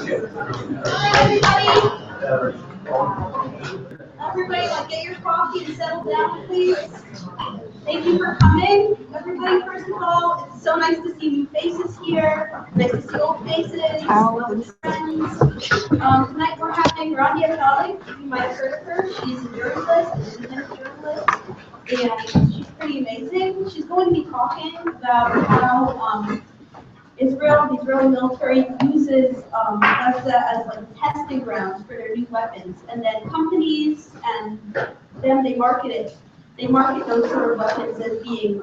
Everybody, like, get your coffee and settle down, please. Thank you for coming, everybody. First of all, it's so nice to see new faces here. Nice to see old faces, old friends. Tonight we're having Rania Khalek. You might have heard of her. She's a journalist, an independent journalist, and she's pretty amazing. She's going to be talking about how the Israeli military uses Gaza as like testing grounds for their new weapons, and then companies and them they market those sort of weapons as being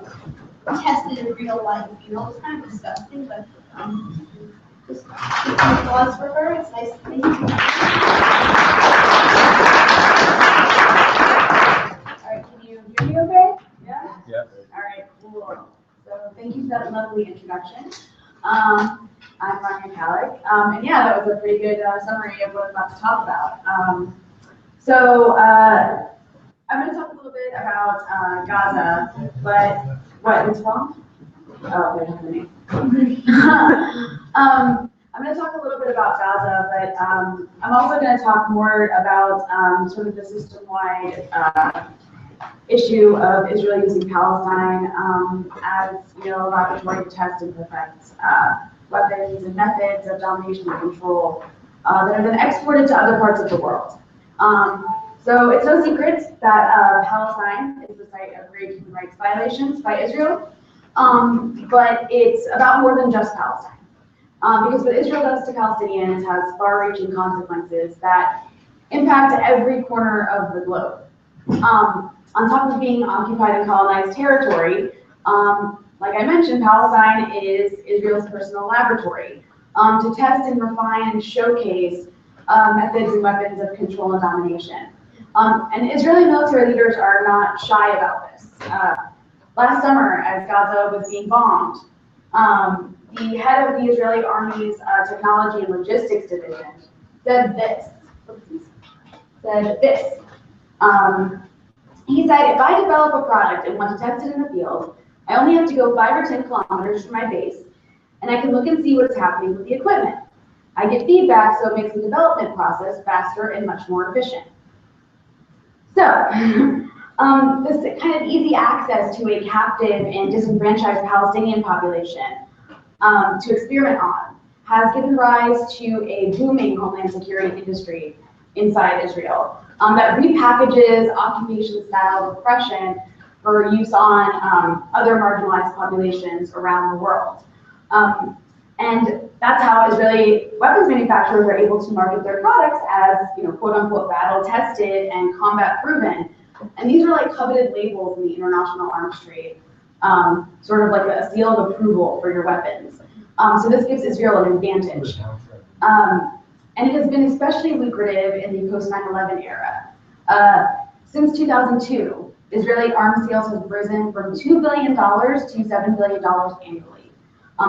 tested in real life. You know, it's kind of disgusting, but just applause for her. It's nice to meet you. All right, can you hear me okay? Yeah? Yeah. All right, cool. So thank you for that lovely introduction. I'm Rania Khalek, and yeah, that was a pretty good summary of what I'm about to talk about. I'm going to talk a little bit about Gaza, but what is wrong? Oh, there's nothing. I'm going to talk a little bit about Gaza, but I'm also going to talk more about sort of the system-wide issue of Israel using Palestine as a laboratory to test and perfect weapons and methods of domination and control that have been exported to other parts of the world. So it's no secret that Palestine is the site of grave human rights violations by Israel, but it's about more than just Palestine. Because what Israel does to Palestinians has far-reaching consequences that impact every corner of the globe. On top of being occupied and colonized territory, like I mentioned, Palestine is Israel's personal laboratory to test and refine and showcase methods and weapons of control and domination. And Israeli military leaders are not shy about this. Last summer, as Gaza was being bombed, the head of the Israeli Army's Technology and Logistics Division said this. He said, if I develop a product and want to test it in the field, I only have to go 5 or 10 kilometers from my base, and I can look and see what's happening with the equipment. I get feedback, so it makes the development process faster and much more efficient. So, this kind of easy access to a captive and disenfranchised Palestinian population to experiment on has given rise to a booming homeland security industry inside Israel that repackages occupation-style repression for use on other marginalized populations around the world. And that's how Israeli weapons manufacturers are able to market their products as, quote-unquote, battle-tested and combat-proven. And these are like coveted labels in the international arms trade, sort of like a seal of approval for your weapons. So this gives Israel an advantage. And it has been especially lucrative in the post-9/11 era. Since 2002, Israeli arms sales have risen from $2 billion to $7 billion annually.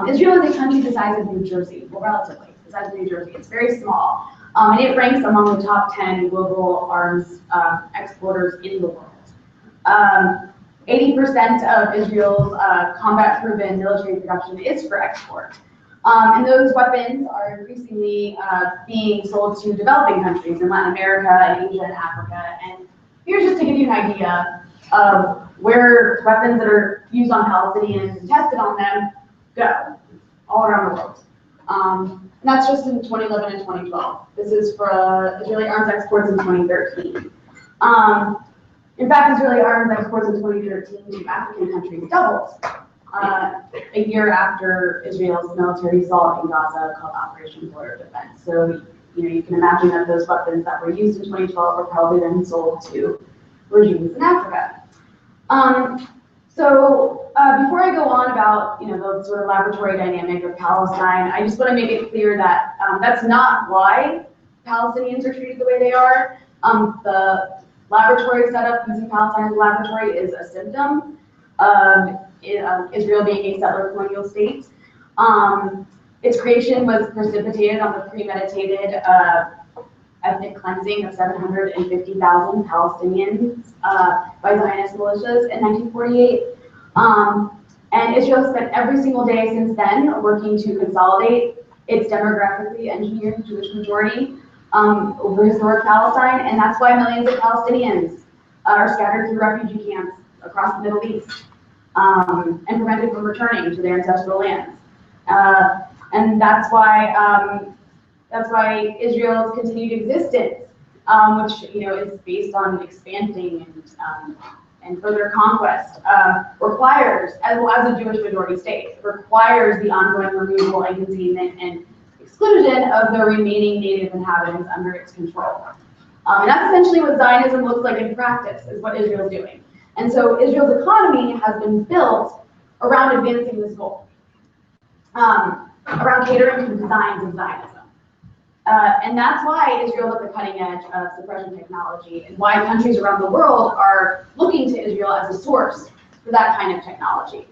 Israel is a country the size of New Jersey, well, relatively, the size of New Jersey. It's very small, and it ranks among the top 10 global arms exporters in the world. 80% of Israel's combat-proven military production is for export. And those weapons are increasingly being sold to developing countries in Latin America and Asia and Africa. And here's just to give you an idea of where weapons that are used on Palestinians and tested on them go all around the world. And that's just in 2011 and 2012. This is for Israeli arms exports in 2013. In fact, Israeli arms exports in 2013 to African countries doubled a year after Israel's military assault in Gaza called Operation Border Defense. So, you can imagine that those weapons that were used in 2012 were probably then sold to regimes in Africa. Before I go on about, the sort of laboratory dynamic of Palestine, I just want to make it clear that that's not why Palestinians are treated the way they are. The laboratory setup using Palestine as a laboratory is a symptom of Israel being a settler colonial state. Its creation was precipitated on the premeditated ethnic cleansing of 750,000 Palestinians by Zionist militias in 1948. And Israel spent every single day since then working to consolidate It's demographically engineered Jewish majority over historic Palestine, and that's why millions of Palestinians are scattered through refugee camps across the Middle East and prevented from returning to their ancestral lands. And that's why Israel's continued existence, which is based on expanding and further conquest, requires, as a Jewish majority state, requires the ongoing removal and containment and exclusion of the remaining native inhabitants under its control. And that's essentially what Zionism looks like in practice, is what Israel's doing. And so Israel's economy has been built around advancing this goal, around catering to the designs of Zionism. And that's why Israel is at the cutting edge of suppression technology, and why countries around the world are looking to Israel as a source for that kind of technology.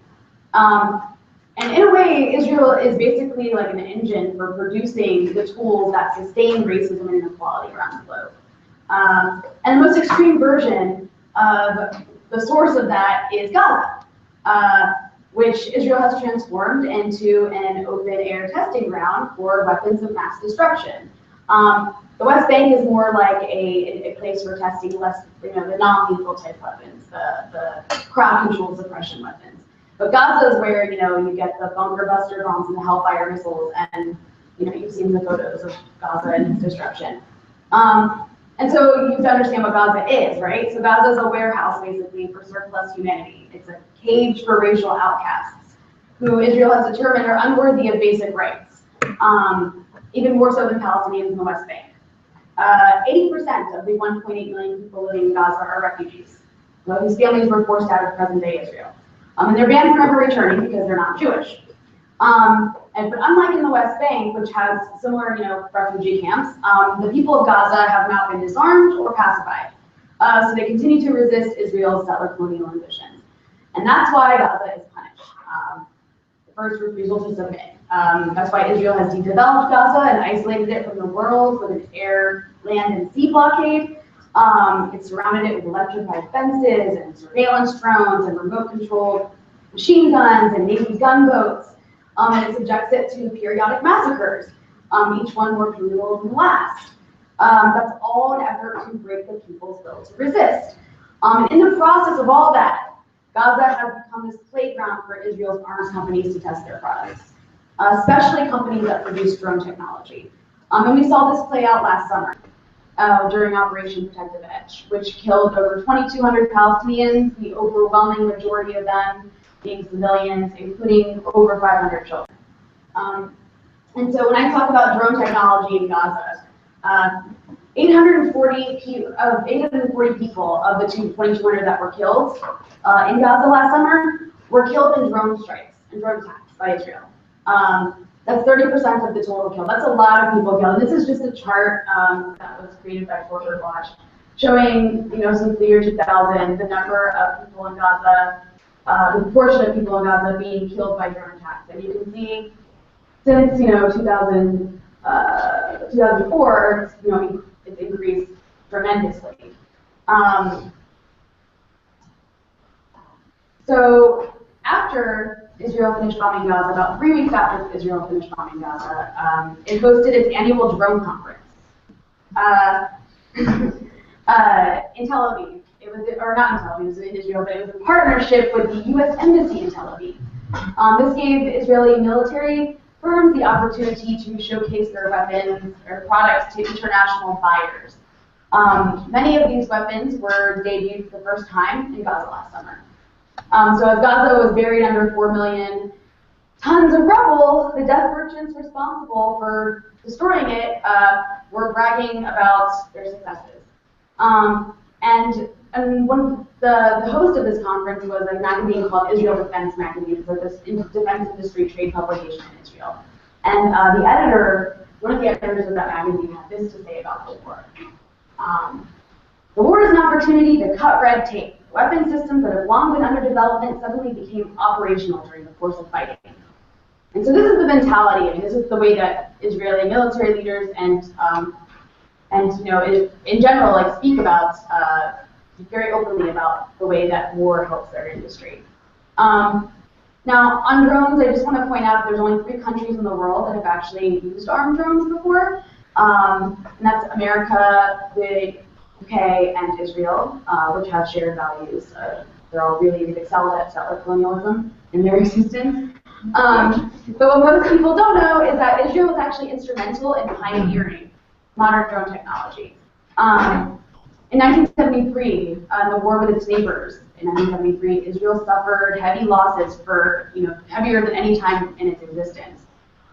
And in a way, Israel is basically like an engine for producing the tools that sustain racism and inequality around the globe. And the most extreme version of the source of that is Gaza, which Israel has transformed into an open-air testing ground for weapons of mass destruction. The West Bank is more like a place for testing less, the non-lethal type weapons, the crowd-controlled suppression weapons. But Gaza is where you get the bunker buster bombs and the Hellfire missiles, and you've seen the photos of Gaza and its destruction. And so you have to understand what Gaza is, right? So Gaza is a warehouse, basically, for surplus humanity. It's a cage for racial outcasts, who Israel has determined are unworthy of basic rights, even more so than Palestinians in the West Bank. 80% of the 1.8 million people living in Gaza are refugees, whose families were forced out of present-day Israel. And they're banned from ever returning because they're not Jewish. But unlike in the West Bank, which has similar, refugee camps, the people of Gaza have not been disarmed or pacified. So they continue to resist Israel's settler colonial ambitions. And that's why Gaza is punished. The first refusal to submit. That's why Israel has de-developed Gaza and isolated it from the world with an air, land, and sea blockade. It surrounded it with electrified fences and surveillance drones and remote-controlled machine guns and Navy gunboats. And it subjects it to periodic massacres, each one more brutal than the last. That's all an effort to break the people's will to resist. In the process of all that, Gaza has become this playground for Israel's arms companies to test their products, especially companies that produce drone technology. And we saw this play out last summer during Operation Protective Edge, which killed over 2,200 Palestinians, the overwhelming majority of them being civilians, including over 500 children. And so when I talk about drone technology in Gaza, 840 people of the 2,200 that were killed in Gaza last summer were killed in drone strikes and drone attacks by Israel. That's 30% of the total kill. That's a lot of people killed. And this is just a chart that was created by Forward Watch, showing, since the year 2000, the number of people in Gaza, the proportion of people in Gaza being killed by drone attacks. And you can see since 2004, it's increased tremendously. So after Israel finished bombing Gaza, about 3 weeks after Israel finished bombing Gaza, it hosted its annual drone conference in Tel Aviv. It was, or not in Tel Aviv, it was in Israel, but it was a partnership with the U.S. Embassy in Tel Aviv. This gave Israeli military firms the opportunity to showcase their weapons or products to international buyers. Many of these weapons were debuted for the first time in Gaza last summer. So as Gaza was buried under 4 million tons of rubble, the death merchants responsible for destroying it were bragging about their successes. And one of the host of this conference was a magazine called Israel Defense Magazine, for this defense industry trade publication in Israel. And the editor, one of the editors of that magazine, had this to say about the war. The war is an opportunity to cut red tape. Weapon systems that have long been under development suddenly became operational during the course of fighting. And so this is the mentality, and this is the way that Israeli military leaders and in general, speak about very openly about the way that war helps their industry. Now, on drones, I just want to point out that there's only 3 countries in the world that have actually used armed drones before, and that's America, the UK, and Israel, which have shared values. They're all really excelled at settler colonialism in their existence. But what most people don't know is that Israel was actually instrumental in pioneering modern drone technology. In 1973, in the war with its neighbors, in 1973, Israel suffered heavy losses for, heavier than any time in its existence.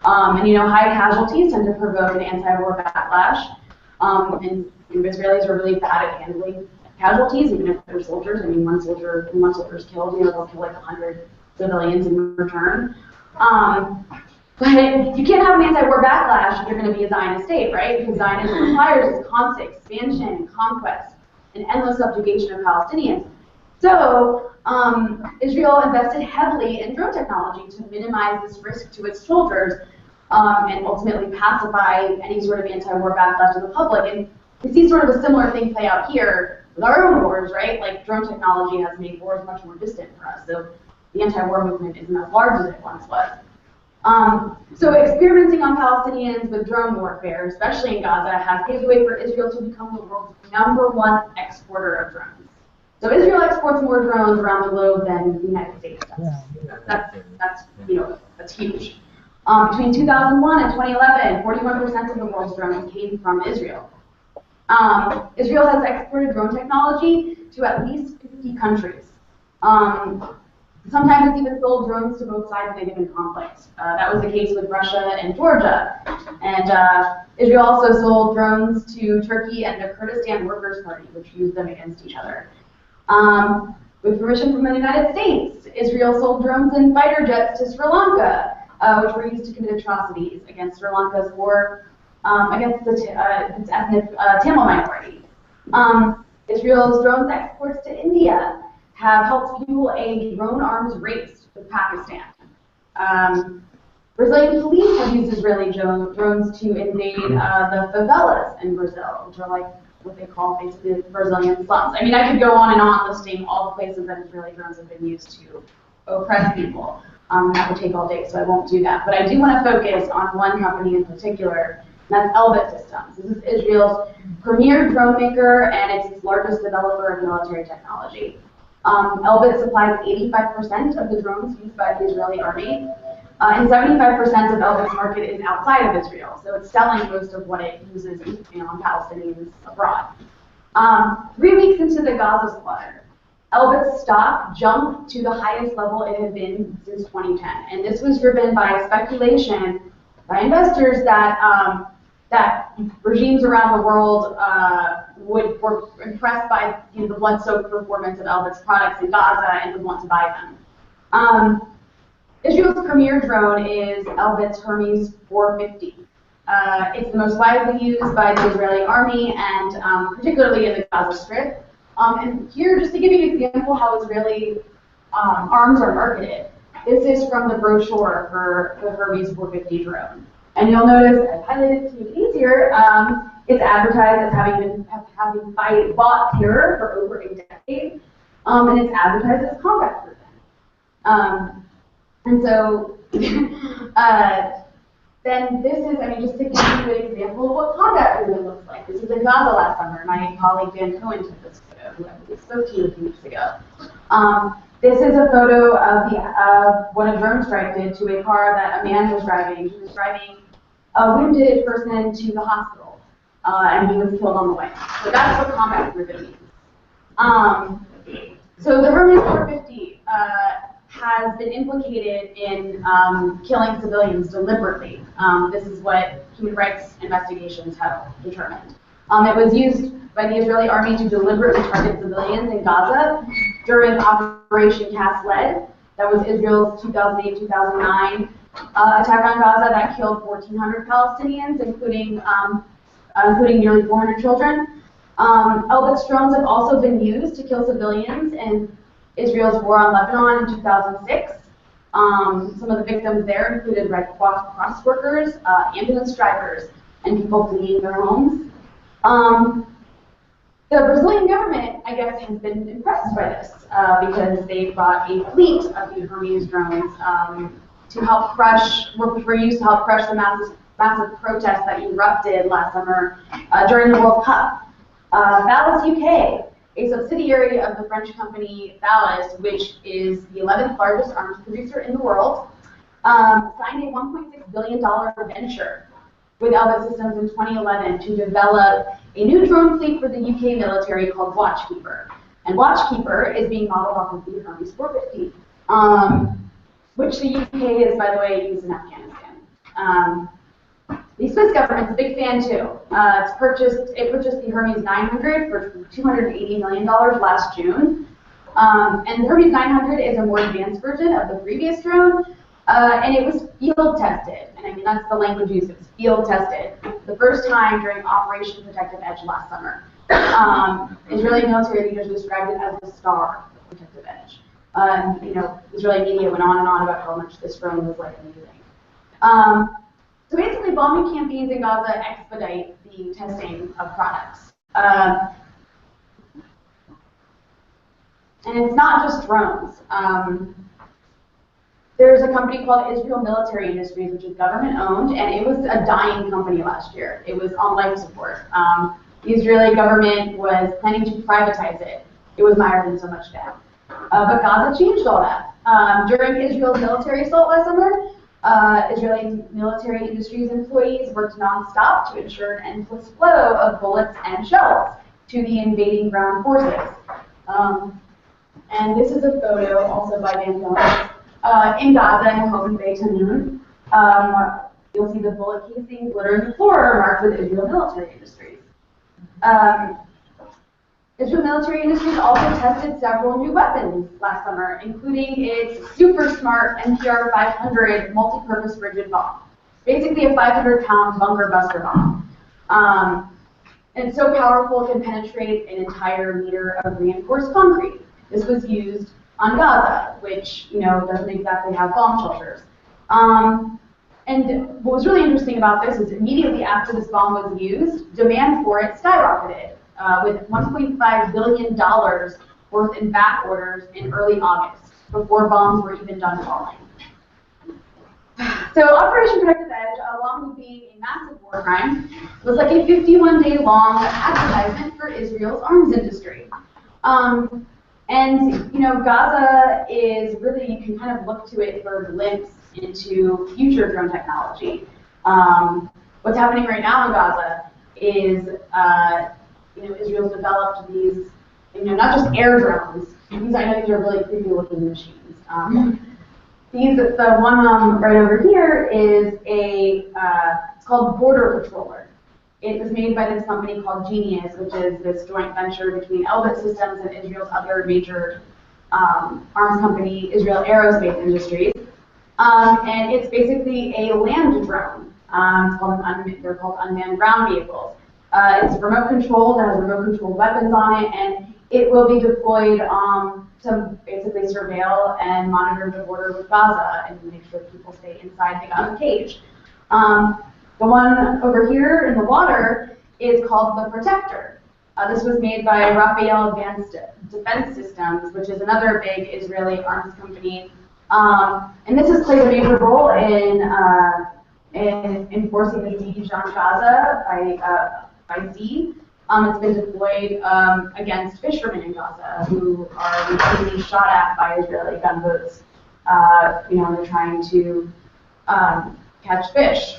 And high casualties tend to provoke an anti-war backlash. And Israelis are really bad at handling casualties, even if they're soldiers. I mean, one soldier is killed, they'll kill like 100 civilians in return. But you can't have an anti-war backlash if you're going to be a Zionist state, right? Because Zionism requires constant expansion, conquest, and endless subjugation of Palestinians. So Israel invested heavily in drone technology to minimize this risk to its soldiers and ultimately pacify any sort of anti-war backlash in the public. And we see sort of a similar thing play out here with our own wars, right? Like drone technology has made wars much more distant for us. So the anti-war movement isn't as large as it once was. So experimenting on Palestinians with drone warfare, especially in Gaza, has paved the way for Israel to become the world's #1 exporter of drones. So Israel exports more drones around the globe than the United States does. That's huge. Between 2001 and 2011, 41% of the world's drones came from Israel. Israel has exported drone technology to at least 50 countries. Sometimes it's even sold drones to both sides of a given conflict. That was the case with Russia and Georgia. And Israel also sold drones to Turkey and the Kurdistan Workers' Party, which used them against each other. With permission from the United States, Israel sold drones and fighter jets to Sri Lanka, which were used to commit atrocities against Sri Lanka's war against its ethnic Tamil minority. Israel's drones exports to India have helped fuel a drone arms race with Pakistan. Brazilian police have used Israeli drones to invade the favelas in Brazil, which are like what they call basically the Brazilian slums. I mean, I could go on and on listing all the places that Israeli drones have been used to oppress people. That would take all day, so I won't do that. But I do want to focus on one company in particular, and that's Elbit Systems. This is Israel's premier drone maker, and it's its largest developer of military technology. Elbit supplies 85% of the drones used by the Israeli army, and 75% of Elbit's market is outside of Israel, so it's selling most of what it uses on Palestinians abroad. 3 weeks into the Gaza slaughter, Elbit's stock jumped to the highest level it had been since 2010, and this was driven by speculation by investors that that regimes around the world were impressed by the blood-soaked performance of Elbit's products in Gaza and would want to buy them. Israel's premier drone is Elbit's Hermes 450. It's the most widely used by the Israeli army and particularly in the Gaza Strip. And here, just to give you an example how Israeli arms are marketed, this is from the brochure for the Hermes 450 drone. And you'll notice, I've highlighted it to make it easier, it's advertised as having bought terror for over a decade, and it's advertised as combat proven. And so, then this is, just to give you an example of what combat proven looks like. This is in Gaza last summer. My colleague Dan Cohen took this photo, who I believe spoke to you a few weeks ago. This is a photo of what a drone strike did to a car that a man was driving. He was driving a wounded person to the hospital, and he was killed on the way. So that's what combat proven means. So the Hermes 450 has been implicated in killing civilians deliberately. This is what human rights investigations have determined. It was used by the Israeli army to deliberately target civilians in Gaza during Operation Cast Lead. That was Israel's 2008-2009 attack on Gaza that killed 1,400 Palestinians, including nearly 400 children. Elbit's drones have also been used to kill civilians in Israel's war on Lebanon in 2006. Some of the victims there included Red Cross workers, ambulance drivers, and people fleeing their homes. The Brazilian government, I guess, has been impressed by this because they've bought a fleet of the Hermes drones to help crush, were used to help crush the massive protests that erupted last summer during the World Cup. Thales UK, a subsidiary of the French company Thales, which is the 11th largest arms producer in the world, signed a $1.6 billion venture with Elbit Systems in 2011 to develop a new drone fleet for the UK military called Watchkeeper. And Watchkeeper is being modeled off of the Hermes 450, which the UK is, by the way, used in Afghanistan. The Swiss government's a big fan too. It purchased the Hermes 900 for $280 million last June. And the Hermes 900 is a more advanced version of the previous drone, and it was field tested. And I mean, that's the language used, it was field tested. The first time during Operation Protective Edge last summer. Israeli military leaders described it as the star of Protective Edge. You know, Israeli media went on and on about how much this drone was like amazing. So basically, bombing campaigns in Gaza expedite the testing of products. And it's not just drones. There's a company called Israel Military Industries, which is government-owned, and it was a dying company last year. It was on life support. The Israeli government was planning to privatize it. It was mired in so much debt. But Gaza changed all that. During Israel's military assault last summer, Israeli military industries employees worked nonstop to ensure an endless flow of bullets and shells to the invading ground forces. And this is a photo also by Van Zones in Gaza in Hoban Bay Tanoon. You'll see the bullet casings littering the floor marked with Israel Military Industries. Israel Military Industries also tested several new weapons last summer, including its super smart NPR 500 multi-purpose rigid bomb. Basically a 500-pound bunker buster bomb. And it's so powerful it can penetrate an entire meter of reinforced concrete. This was used on Gaza, which, you know, doesn't exactly have bomb shelters. And what was really interesting about this is immediately after this bomb was used, demand for it skyrocketed. With $1.5 billion worth in back orders in early August, before bombs were even done falling. So Operation Protective Edge, along with being a massive war crime, was like a 51-day-long advertisement for Israel's arms industry. And, you know, Gaza is really, you can kind of look to it for a glimpse into future drone technology. What's happening right now in Gaza is you know, Israel's developed these, you know, not just air drones. These, I know these are really creepy looking machines. The one right over here is it's called Border Patroller. It was made by this company called Genius, which is this joint venture between Elbit Systems and Israel's other major arms company, Israel Aerospace Industries. And it's basically a land drone. They're called unmanned ground vehicles. It's remote controlled, it has remote controlled weapons on it, and it will be deployed to basically surveil and monitor the border with Gaza and make sure people stay inside the Gaza cage. The one over here in the water is called the Protector. This was made by Rafael Advanced Defense Systems, which is another big Israeli arms company. And this has played a major role in enforcing the siege on Gaza by sea. It's been deployed against fishermen in Gaza who are routinely shot at by Israeli gunboats. You know, they're trying to catch fish.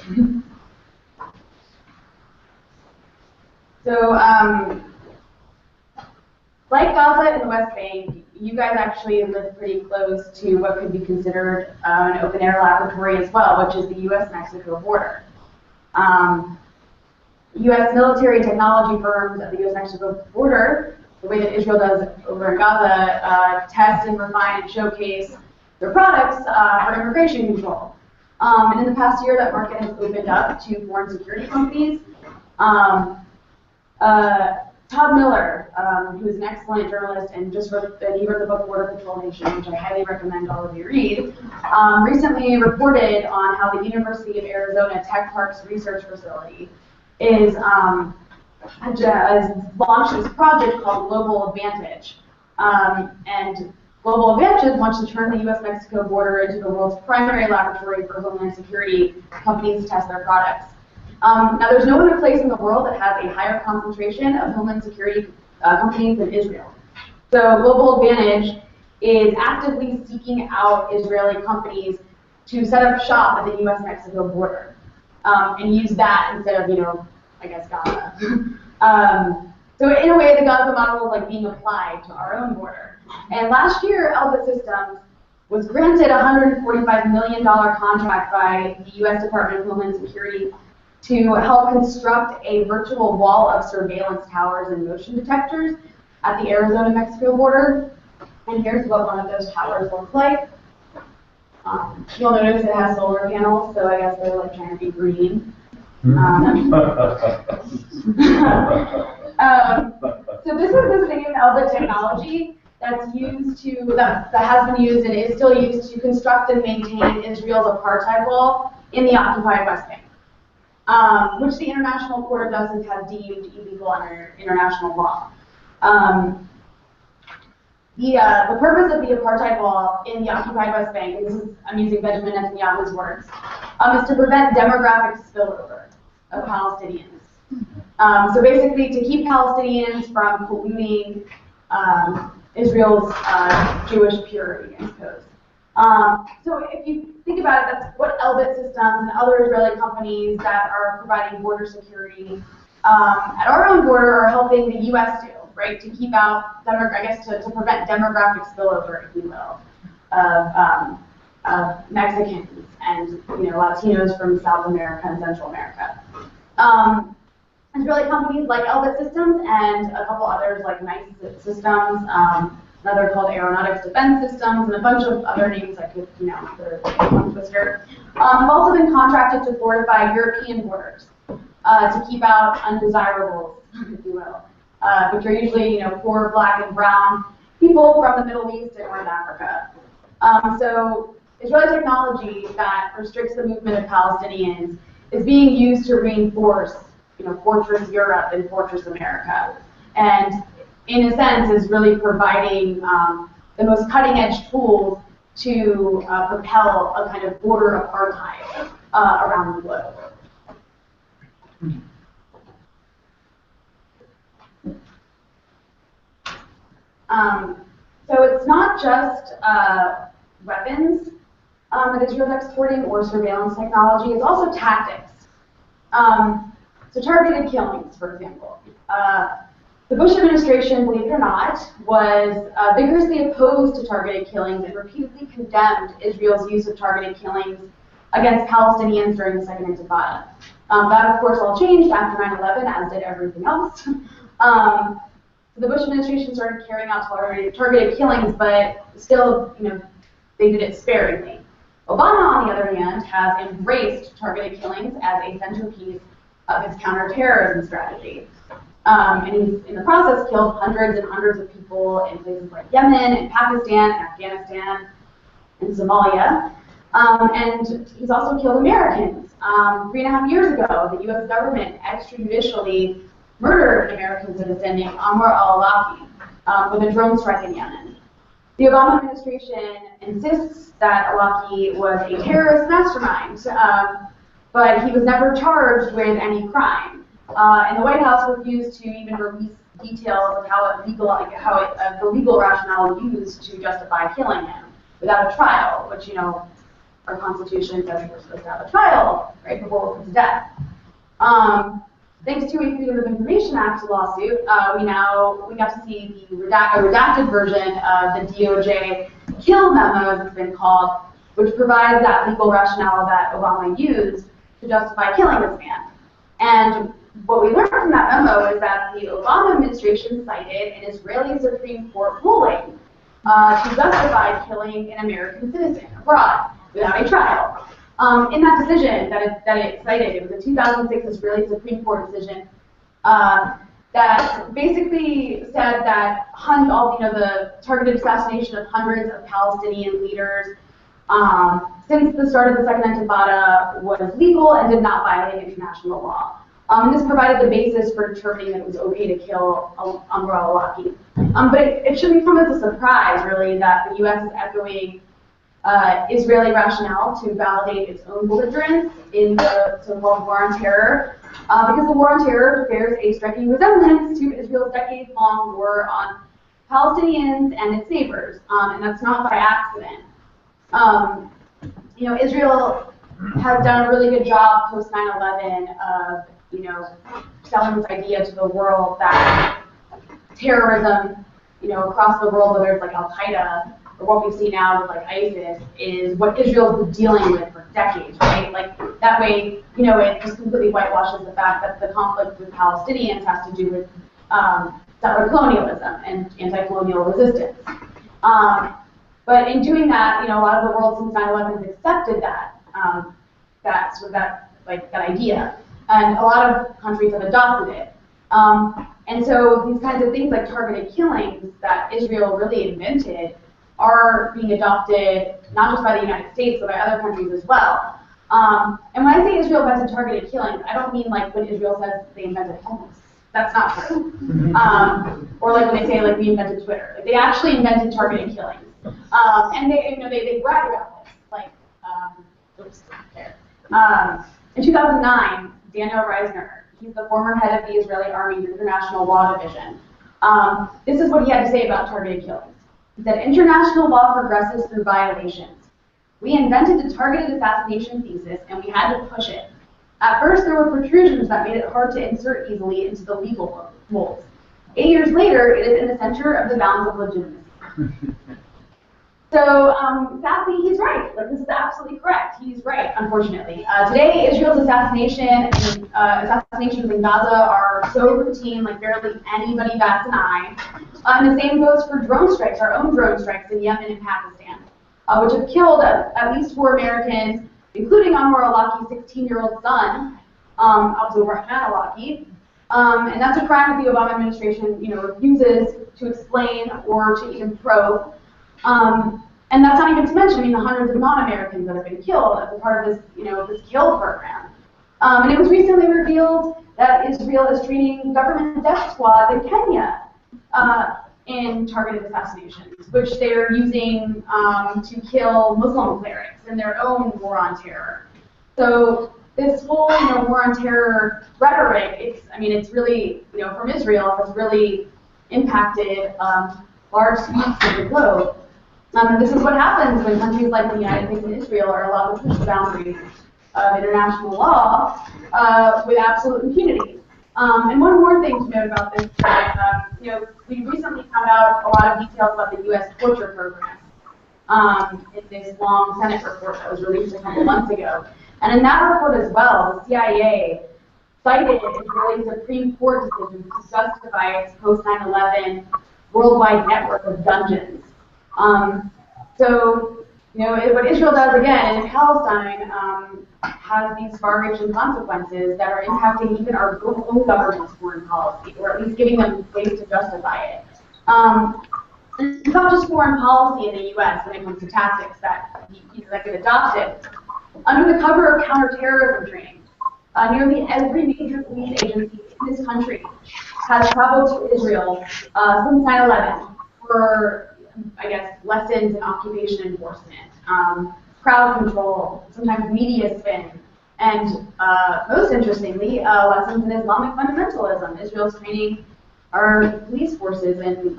So, like Gaza and the West Bank, you guys actually live pretty close to what could be considered an open-air laboratory as well, which is the U.S.-Mexico border. U.S. military technology firms at the U.S.-Mexico border, the way that Israel does over in Gaza, test and refine and showcase their products for immigration control. And in the past year, that market has opened up to foreign security companies. Todd Miller, who is an excellent journalist and he wrote the book Border Patrol Nation, which I highly recommend all of you read, recently reported on how the University of Arizona Tech Park's research facility is has launched this project called Global Advantage. And Global Advantage wants to turn the U.S.-Mexico border into the world's primary laboratory for homeland security companies to test their products. Now, there's no other place in the world that has a higher concentration of homeland security companies than Israel. So Global Advantage is actively seeking out Israeli companies to set up shop at the U.S.-Mexico border and use that instead of, I guess, Gaza. So in a way, the Gaza model is like being applied to our own border. And last year, Elbit Systems was granted a $145 million contract by the U.S. Department of Homeland Security to help construct a virtual wall of surveillance towers and motion detectors at the Arizona-Mexico border. And here's what one of those towers looks like. You'll notice it has solar panels, so I guess they're like trying to be green. So this is the same Elbit technology that's used that has been used and is still used to construct and maintain Israel's apartheid wall in the occupied West Bank, which the International Court of Justice has deemed illegal under international law. The purpose of the apartheid wall in the occupied West Bank, and this is, I'm using Benjamin Netanyahu's words, is to prevent demographic spillover of Palestinians. So basically to keep Palestinians from polluting Israel's Jewish purity, I suppose. So if you think about it, that's what Elbit Systems and other Israeli companies that are providing border security at our own border are helping the U.S. do, right? To keep out, to prevent demographic spillover, if you will, of Mexicans and Latinos from South America and Central America. Israeli companies like Elbit Systems and a couple others like Nice Systems, another called Aeronautics Defense Systems, and a bunch of other names I could, for one twister, have also been contracted to fortify European borders to keep out undesirables, if you will, which are usually, poor black and brown people from the Middle East and North Africa. So Israeli technology that restricts the movement of Palestinians is being used to reinforce, Fortress Europe and Fortress America, and in a sense is really providing the most cutting-edge tools to propel a kind of border apartheid around the globe. So it's not just weapons that Israel is exporting or surveillance technology, it's also tactics. So targeted killings, for example. The Bush administration, believe it or not, was vigorously opposed to targeted killings and repeatedly condemned Israel's use of targeted killings against Palestinians during the Second Intifada. That, of course, all changed after 9/11, as did everything else. So the Bush administration started carrying out targeted killings, but still, they did it sparingly. Obama, on the other hand, has embraced targeted killings as a centerpiece of his counterterrorism strategy. And he's, in the process, killed hundreds and hundreds of people in places like Yemen and Pakistan and Afghanistan and Somalia. And he's also killed Americans. 3.5 years ago, the U.S. government extrajudicially murdered an American citizen named Anwar al-Awlaki with a drone strike in Yemen. The Obama administration insists that Awlaki was a terrorist mastermind, but he was never charged with any crime. And the White House refused to even release details of how the legal rationale used to justify killing him without a trial, which, our Constitution says we're supposed to have a trial right before we're put to death. Thanks to a Freedom of Information Act lawsuit, we got to see a redacted version of the DOJ kill memo, as it's been called, which provides that legal rationale that Obama used to justify killing this man. And what we learned from that memo is that the Obama administration cited an Israeli Supreme Court ruling to justify killing an American citizen abroad without a trial. In that decision that it cited, it was a 2006 Israeli Supreme Court decision that basically said that the targeted assassination of hundreds of Palestinian leaders since the start of the Second Intifada was legal and did not violate international law. This provided the basis for determining that it was okay to kill Amr al-Awlaki. But it shouldn't come as a surprise, really, that the U.S. is echoing Israeli rationale to validate its own belligerence in the so-called War on Terror, because the War on Terror bears a striking resemblance to Israel's decades-long war on Palestinians and its neighbors, and that's not by accident. Israel has done a really good job post 9/11 of, selling this idea to the world that terrorism, across the world, whether it's like Al Qaeda or what we see now with like ISIS, is what Israel's been dealing with for decades, right? Like that way, it just completely whitewashes the fact that the conflict with Palestinians has to do with settler colonialism and anti-colonial resistance. But in doing that, a lot of the world since 9/11 has accepted that idea, and a lot of countries have adopted it. And so these kinds of things like targeted killings that Israel really invented are being adopted not just by the United States, but by other countries as well. And when I say Israel invented targeted killings, I don't mean like when Israel says they invented homeless. That's not true. Or like when they say like we invented Twitter. Like, they actually invented targeted killings. And they brag about this. Like, oops, there. In 2009, Daniel Reisner, he's the former head of the Israeli Army's International Law Division. This is what he had to say about targeted killings. He said, international law progresses through violations. We invented the targeted assassination thesis, and we had to push it. At first, there were protrusions that made it hard to insert easily into the legal molds. 8 years later, it is in the center of the bounds of legitimacy. So, sadly, he's right. Like, this is absolutely correct. He's right, unfortunately. Today, Israel's assassinations in Gaza are so routine, like barely anybody bats an eye. And the same goes for drone strikes, our own drone strikes in Yemen and Pakistan, which have killed at least 4 Americans, including Amr al-Awlaki's 16-year-old son, Abdul Rahman al-Awlaki. And that's a crime that the Obama administration, refuses to explain or to even probe. And that's not even to mention, the hundreds of non-Americans that have been killed as a part of this, this kill program. And it was recently revealed that Israel is training government death squads in Kenya in targeted assassinations, which they're using to kill Muslim clerics in their own war on terror. So this whole, war on terror rhetoric, it's really, from Israel, has really impacted large swaths of the globe. And this is what happens when countries like the United States and Israel are allowed to push the boundaries of international law with absolute impunity. And one more thing to note about this is that, we recently found out a lot of details about the U.S. torture program in this long Senate report that was released a couple months ago. And in that report as well, the CIA cited Israeli Supreme Court decisions to justify its post 9/11 worldwide network of dungeons. So, what Israel does again in Palestine has these far-reaching consequences that are impacting even our own government's foreign policy, or at least giving them ways to justify it. It's not just foreign policy in the U.S. when it comes to tactics that get adopted. Under the cover of counterterrorism training, nearly every major police agency in this country has traveled to Israel since 9/11 for, lessons in occupation enforcement, crowd control, sometimes media spin, and most interestingly, lessons in Islamic fundamentalism. Israel's training our police forces in,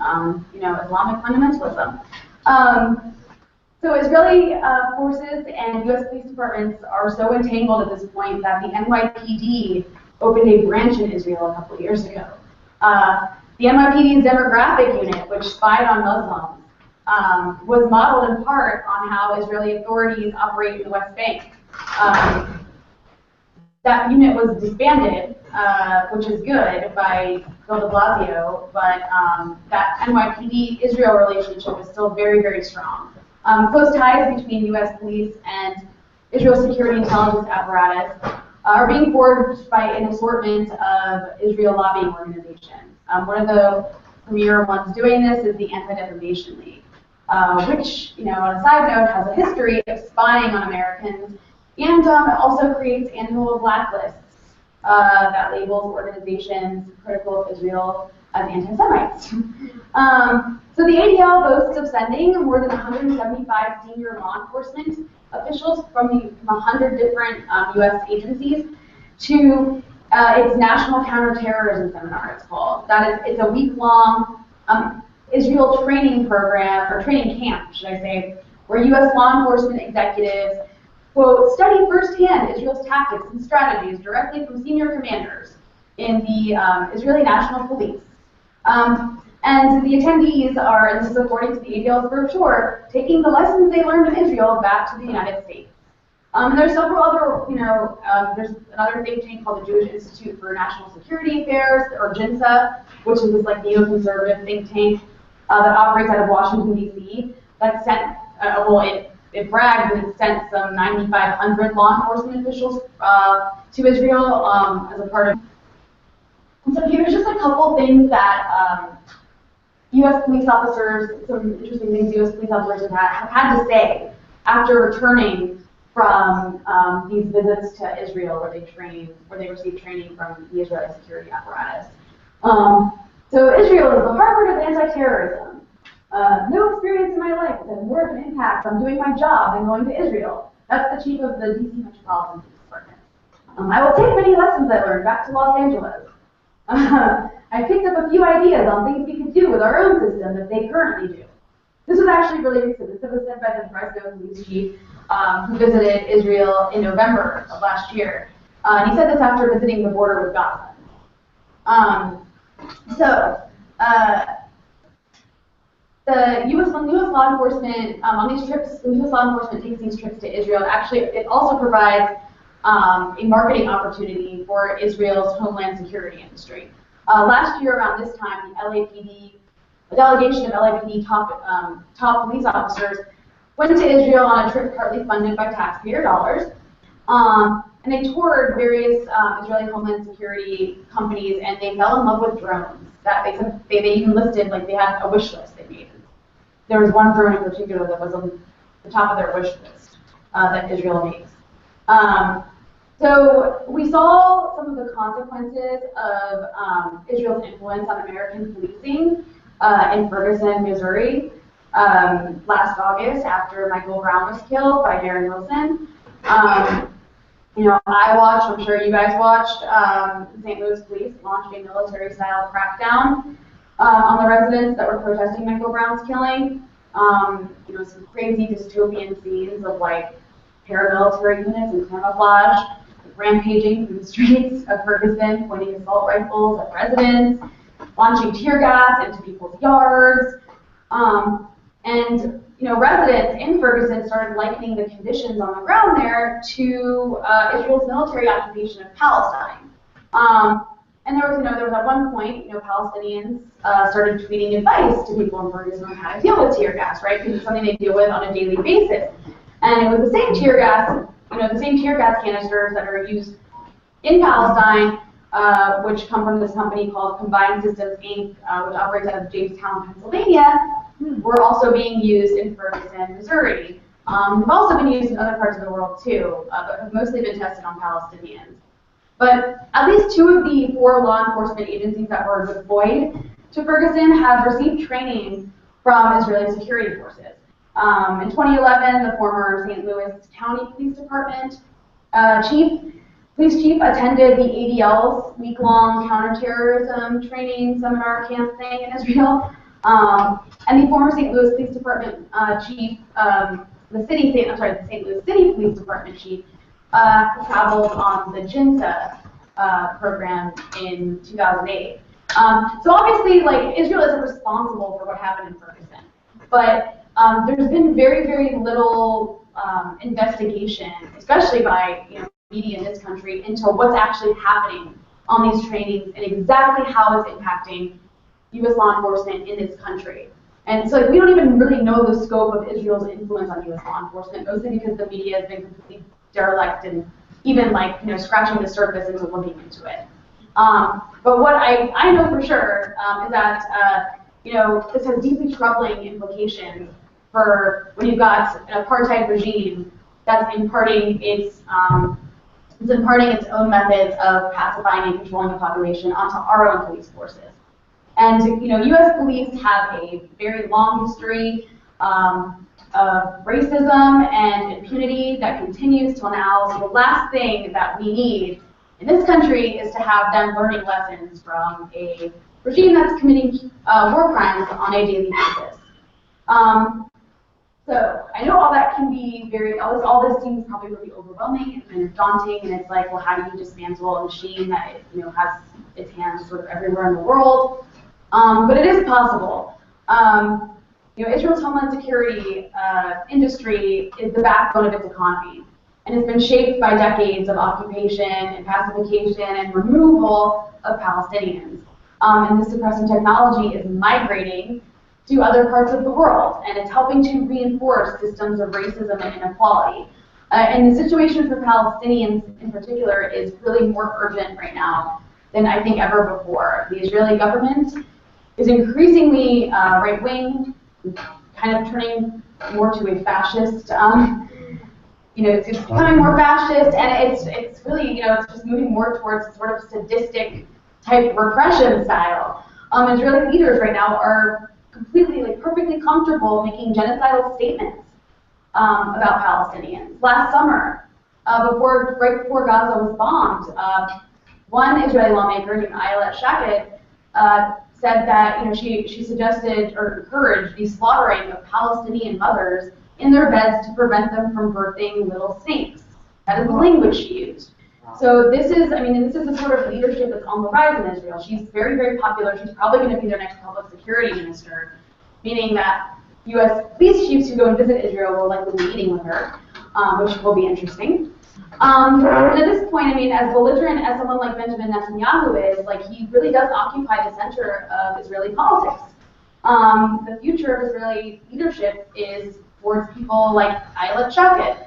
Islamic fundamentalism. So Israeli forces and U.S. police departments are so entangled at this point that the NYPD opened a branch in Israel a couple of years ago. The NYPD's demographic unit, which spied on Muslims, was modeled in part on how Israeli authorities operate in the West Bank. That unit was disbanded, which is good, by Bill de Blasio, but that NYPD-Israel relationship is still very, very strong. Close ties between U.S. police and Israel's security intelligence apparatus are being forged by an assortment of Israel lobbying organizations. One of the premier ones doing this is the Anti-Defamation League, which, on a side note, has a history of spying on Americans and also creates annual blacklists. that labels organizations critical of Israel as anti-Semites. So the ADL boasts of sending more than 175 senior law enforcement officials from 100 different U.S. agencies to its National Counterterrorism Seminar, it's called. It's a week-long Israel training program, or training camp, should I say, where U.S. law enforcement executives, quote, study firsthand Israel's tactics and strategies directly from senior commanders in the Israeli National Police. And the attendees are, and this is according to the ADL's brochure, taking the lessons they learned in Israel back to the United States. And there's several other, there's another think tank called the Jewish Institute for National Security Affairs, or JINSA, which is this like neoconservative think tank that operates out of Washington, D.C. that sent, it brags that it sent some 9,500 law enforcement officials to Israel as a part of. And so here's just a couple things that U.S. police officers, some interesting things U.S. police officers have had to say after returning from these visits to Israel, where they received training from the Israeli security apparatus. So Israel is the Harvard of anti-terrorism. No experience in my life has had more of an impact on doing my job than going to Israel. That's the chief of the D.C. Metropolitan Police Department. I will take many lessons I learned back to Los Angeles. I picked up a few ideas on things we could do with our own system that they currently do. This was actually really recent. This was said by the Fresno police chief who visited Israel in November of last year. And he said this after visiting the border with Gaza. The U.S. law enforcement, on these trips, the U.S. law enforcement takes these trips to Israel. Actually, it also provides a marketing opportunity for Israel's homeland security industry. Last year, around this time, the LAPD, a delegation of LAPD top police officers went to Israel on a trip partly funded by taxpayer dollars, and they toured various Israeli homeland security companies, and they fell in love with drones. That they even listed, like, they had a wish list they made. There was one drone in particular that was on the top of their wish list that Israel makes. So we saw some of the consequences of Israel's influence on American policing in Ferguson, Missouri, last August after Michael Brown was killed by Darren Wilson. I watched, I'm sure you guys watched, St. Louis police launch a military-style crackdown on the residents that were protesting Michael Brown's killing. Some crazy dystopian scenes of like paramilitary units in camouflage rampaging through the streets of Ferguson, pointing assault rifles at residents, launching tear gas into people's yards. Residents in Ferguson started likening the conditions on the ground there to Israel's military occupation of Palestine. And there was at one point, Palestinians started tweeting advice to people in Ferguson on how to deal with tear gas, right? Because it's something they deal with on a daily basis. And it was the same tear gas, the same tear gas canisters that are used in Palestine, which come from this company called Combined Systems, Inc., which operates out of Jamestown, Pennsylvania, were also being used in Ferguson, Missouri. Have also been used in other parts of the world too, but have mostly been tested on Palestinians. But at least 2 of the 4 law enforcement agencies that were deployed to Ferguson have received training from Israeli security forces. In 2011, the former St. Louis County Police Department police chief attended the ADL's week-long counterterrorism training seminar camp thing in Israel. And the former St. Louis Police Department chief, the St. Louis City Police Department chief, traveled on the JINSA program in 2008. So obviously, Israel isn't responsible for what happened in Ferguson, but there's been very, very little investigation, especially by media in this country, into what's actually happening on these trainings and exactly how it's impacting U.S. law enforcement in this country. And so we don't even really know the scope of Israel's influence on U.S. law enforcement, mostly because the media has been completely derelict and even scratching the surface into looking into it. But what I know for sure is that this has deeply troubling implications for when you've got an apartheid regime that's imparting its is imparting its own methods of pacifying and controlling the population onto our own police forces. And U.S. police have a very long history of racism and impunity that continues till now. So the last thing that we need in this country is to have them learning lessons from a regime that's committing war crimes on a daily basis. So I know all that can be all this seems probably really overwhelming and daunting, and it's like, well, how do you dismantle a machine that has its hands sort of everywhere in the world? But it is possible. Israel's homeland security industry is the backbone of its economy, and has been shaped by decades of occupation and pacification and removal of Palestinians. And this suppressing technology is migrating to other parts of the world, and it's helping to reinforce systems of racism and inequality. And the situation for Palestinians in particular is really more urgent right now than I think ever before. The Israeli government is increasingly right-wing, kind of turning more to a fascist. It's becoming more fascist, and it's really, it's just moving more towards sort of sadistic type repression style. Israeli leaders right now are completely, perfectly comfortable making genocidal statements about Palestinians. Last summer, right before Gaza was bombed, one Israeli lawmaker named Elbit Systems said that she suggested or encouraged the slaughtering of Palestinian mothers in their beds to prevent them from birthing little snakes. That is the language she used. So this is the sort of leadership that's on the rise in Israel. She's very, very popular. She's probably going to be their next public security minister, meaning that U.S. police chiefs who go and visit Israel will likely be meeting with her, which will be interesting. And at this point, as belligerent as someone like Benjamin Netanyahu is, he really does occupy the center of Israeli politics. The future of Israeli leadership is towards people like Elbit Systems.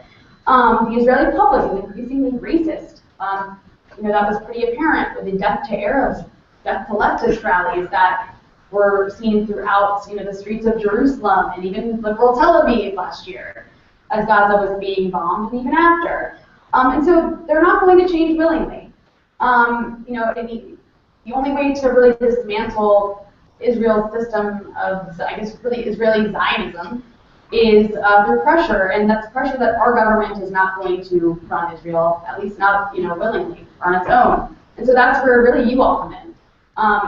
The Israeli public is increasingly racist. That was pretty apparent with the death to Arabs, death to leftist rallies that were seen throughout the streets of Jerusalem and even liberal Tel Aviv last year as Gaza was being bombed and even after. And so they're not going to change willingly. The only way to really dismantle Israel's system of, really Israeli Zionism is through pressure, and that's pressure that our government is not going to run Israel, at least not willingly, on its own. And so that's where really you all come in,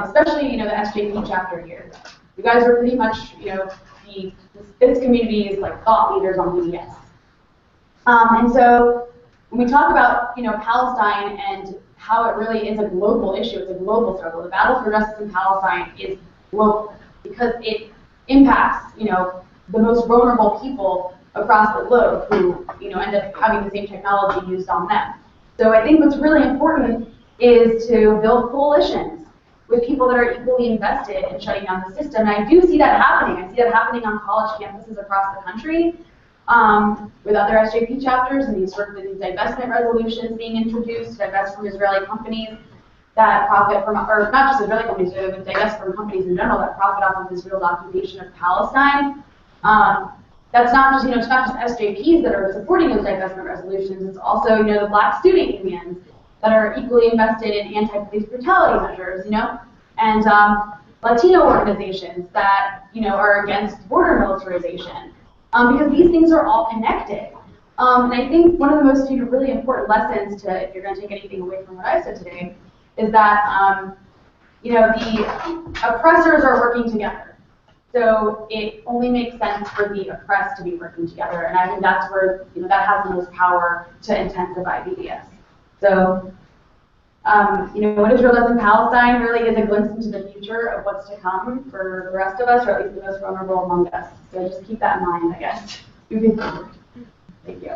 especially the SJP chapter here. You guys are pretty much this community's thought leaders on BDS. And so when we talk about Palestine and how it really is a global issue, it's a global struggle. The battle for justice in Palestine is global because it impacts the most vulnerable people across the globe who end up having the same technology used on them. So I think what's really important is to build coalitions with people that are equally invested in shutting down the system. And I do see that happening. I see that happening on college campuses across the country with other SJP chapters and these divestment resolutions being introduced, divest from Israeli companies that profit from, or not just Israeli companies, but divest from companies in general that profit off of Israel's occupation of Palestine. That's not just, it's not just SJPs that are supporting those divestment resolutions. It's also, the Black student unions that are equally invested in anti-police brutality measures, and Latino organizations that, are against border militarization, because these things are all connected. And I think one of the most, really important lessons if you're going to take anything away from what I said today, is that, the oppressors are working together. So it only makes sense for the oppressed to be working together, and I think that's where that has the most power to intensify BDS. So what Israel does in Palestine really is a glimpse into the future of what's to come for the rest of us, or at least the most vulnerable among us. So just keep that in mind, I guess, moving forward. Thank you.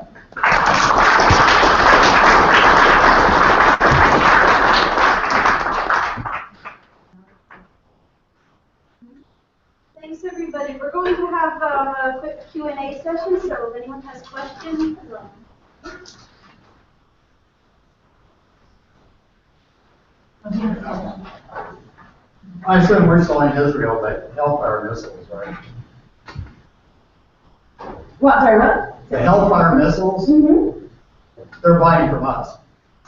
Thanks, everybody. We're going to have a quick Q&A session, so if anyone has questions. I assume we're selling Israel the Hellfire missiles, right? What? Sorry, what? The Hellfire missiles, they're buying from us.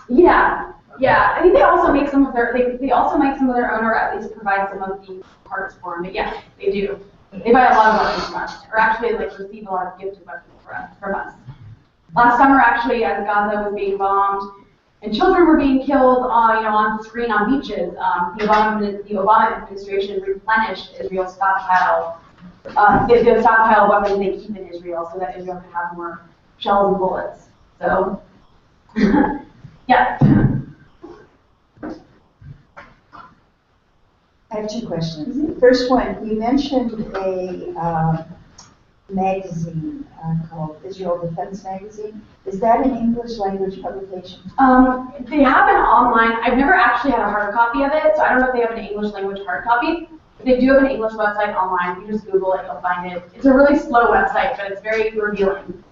Yeah, yeah. I think they also make some of their they also make some of their own, or at least provide some of the parts for them. But yeah, they do. They buy a lot of weapons from us, or actually like receive a lot of gifted weapons from us. Last summer, actually, as Gaza was being bombed and children were being killed, on screen on beaches, the Obama administration replenished Israel's stockpile, the stockpile of weapons they keep in Israel, so that Israel could have more shells and bullets. So, yeah. I have two questions. The first one, you mentioned a magazine called Israel Defense Magazine. Is that an English language publication? They have an online. I've never actually had a hard copy of it, so I don't know if they have an English language hard copy. But they do have an English website online. You just Google it, you'll find it. It's a really slow website, but it's very revealing.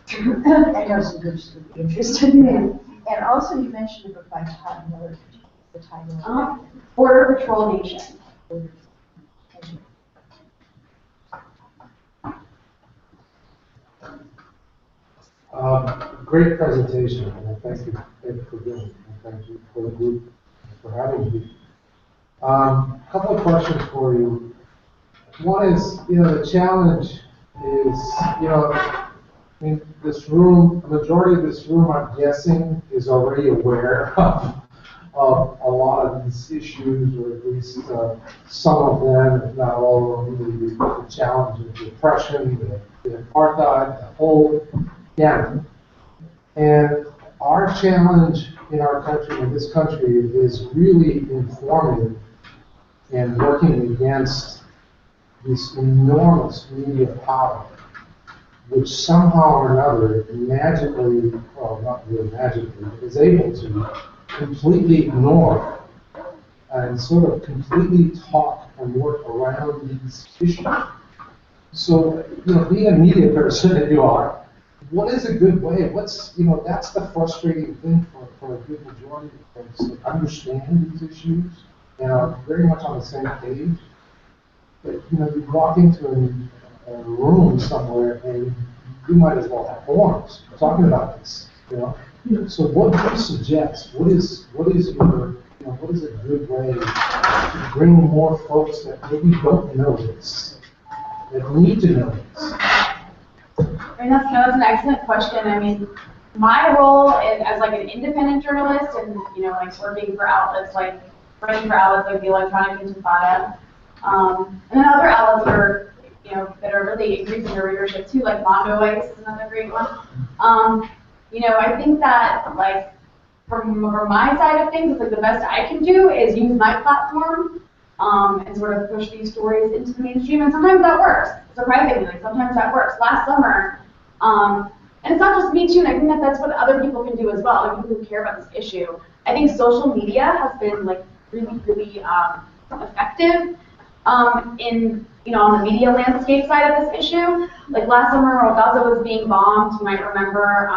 I know some groups would be interested in that. And also you mentioned a book by Todd Miller, the title. Border Patrol Nation. Great presentation, and thank you for doing it, and thank you for the group for having me. A couple of questions for you. One is, the challenge is, this room, a majority of this room, I'm guessing, is already aware of a lot of these issues, or at least some of them, if not all of them, the challenge of the oppression, the apartheid, the whole gamut. And our challenge in our country, in this country, is really informing and working against this enormous media power, which somehow or another magically, well, not really magically, but is able to completely ignore and sort of completely talk and work around these issues. So, being a media person that you are, what is a good way? That's the frustrating thing for a good majority of folks that understand these issues and are very much on the same page. But, you walk into a room somewhere and you might as well have forums talking about this, So what do you suggest? What is a good way to bring more folks that maybe don't know this, that need to know this? That's an excellent question. My role as like an independent journalist and, working for outlets like, writing for outlets like the Electronic Intifada, and then other outlets that are really increasing their readership too, like Mondo Ice is another great one. I think that, like, from my side of things, it's like the best I can do is use my platform and sort of push these stories into the mainstream, and sometimes that works. Surprisingly, sometimes that works. Last summer, and it's not just me too, and I think that that's what other people can do as well, like people who care about this issue. I think social media has been like really, really effective in on the media landscape side of this issue. Like last summer, while Gaza was being bombed, you might remember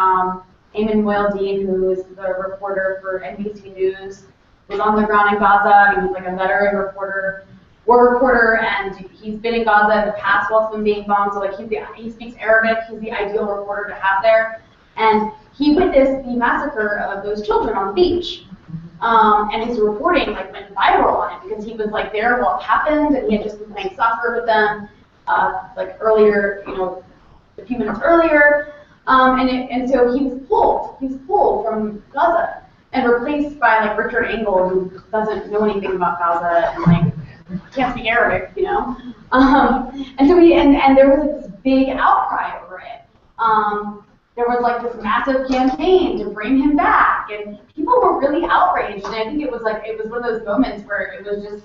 Eamon Moyle-Dean, who is the reporter for NBC News, was on the ground in Gaza. He was like a veteran war reporter, and he's been in Gaza in the past while it's been being bombed. So like he speaks Arabic. He's the ideal reporter to have there, and he witnessed the massacre of those children on the beach. And his reporting like went viral on it because he was like there while it happened, and he had just been playing soccer with them like earlier, a few minutes earlier, and so he was pulled from Gaza and replaced by like Richard Engel, who doesn't know anything about Gaza and like can't speak Arabic, and so and there was like this big outcry over it. There was like this massive campaign to bring him back, and people were really outraged. And I think it was one of those moments where it was just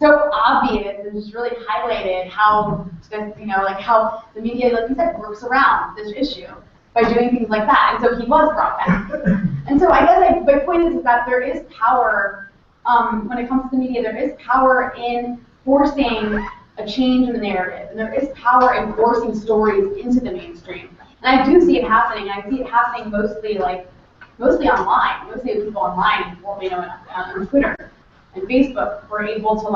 so obvious and just really highlighted how this, like how the media, like you said, works around this issue by doing things like that. And so he was brought back. And so I guess my point is that there is power when it comes to the media. There is power in forcing a change in the narrative, and there is power in forcing stories into the mainstream. And I do see it happening. I see it happening mostly online. Mostly people online, on Twitter and Facebook, were able to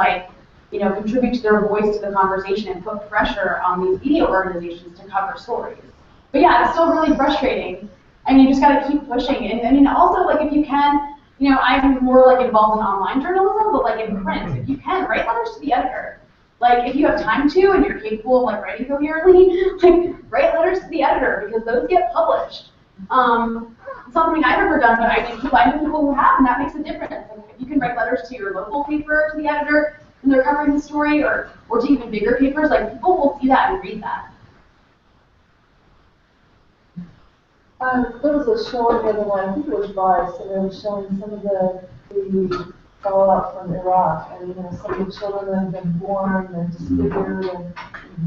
contribute their voice to the conversation and put pressure on these media organizations to cover stories. But yeah, it's still really frustrating. I mean, you just gotta keep pushing. And I mean, also, like, if you can, you know, I'm more like involved in online journalism, but like in print, if you can, write letters to the editor. Like, if you have time to and you're capable of like writing coherently, like, write letters to the editor because those get published. It's not something I've ever done, but I know people who have, and that makes a difference. Like, if you can write letters to your local paper, to the editor, when they're covering the story, or to even bigger papers, like, people will see that and read that. There was a show the other night, I think it was Vice, and they were showing some of the fallout from Iraq, and you know, some of the children that have been born and disfigured,